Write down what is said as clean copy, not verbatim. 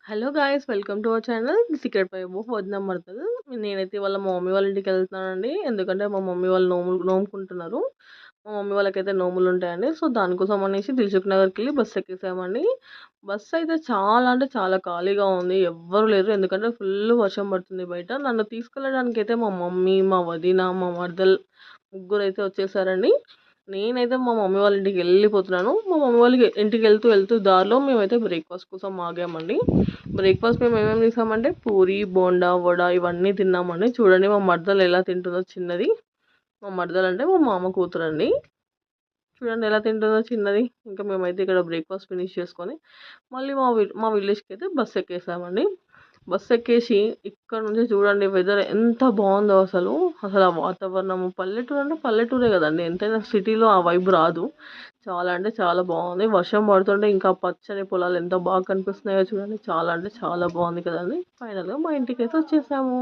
Hello guys, welcome to our channel secret vibe of వదిన మరదలు. నేనైతే ఇవాళ మా మమ్మీ వాళ్ళ ఇంటికి వెళ్తున్నానండి. ఎందుకంటే మా మమ్మీ వాళ్ళు నోముకుంటున్నారు. మా మమ్మీ వాళ్ళకైతే నోములు ఉంటాయండి. సో దానికోసం అనేసి దిల్సుఖ్ నగర్కి వెళ్ళి బస్సు ఎక్కేసామండి. బస్సు అయితే చాలా అంటే చాలా ఖాళీగా ఉంది, ఎవ్వరు లేరు. ఎందుకంటే ఫుల్ వర్షం పడుతుంది బయట. నన్ను తీసుకెళ్ళడానికి అయితే మా మమ్మీ, మా వదిన, మా మరదల్ ముగ్గురు అయితే వచ్చేసారండి. నేనైతే మా మమ్మీ వాళ్ళ ఇంటికి వెళ్ళిపోతున్నాను. మా మమ్మీ వాళ్ళకి ఇంటికి వెళ్తూ వెళ్తూ దారిలో మేమైతే బ్రేక్ఫాస్ట్ కోసం ఆగామండి. బ్రేక్ఫాస్ట్ మేము ఏమేమి చేసామంటే పూరి, బోండా, వడ ఇవన్నీ తిన్నామండి. చూడండి మా మరదలు ఎలా తింటుందో చిన్నది. మా మరదలు అంటే మా మామ కూతురండి. చూడండి ఎలా తింటుందో చిన్నది. ఇంకా మేమైతే ఇక్కడ బ్రేక్ఫాస్ట్ ఫినిష్ చేసుకొని మళ్ళీ మా విలేజ్కి అయితే బస్సు ఎక్కేసామండి. బస్సు ఎక్కేసి ఇక్కడ నుంచి చూడండి వెదర్ ఎంత బాగుందో అసలు. అసలు ఆ వాతావరణము పల్లెటూరు అంటే పల్లెటూరే కదండి, ఎంతైనా సిటీలో ఆ వైబ్ రాదు. చాలా అంటే చాలా బాగుంది. వర్షం పడుతుంటే ఇంకా పచ్చని పొలాలు ఎంత బాగా కనిపిస్తున్నాయో చూడండి. చాలా అంటే చాలా బాగుంది కదండి. ఫైనల్గా మా ఇంటికి అయితే వచ్చేసాము.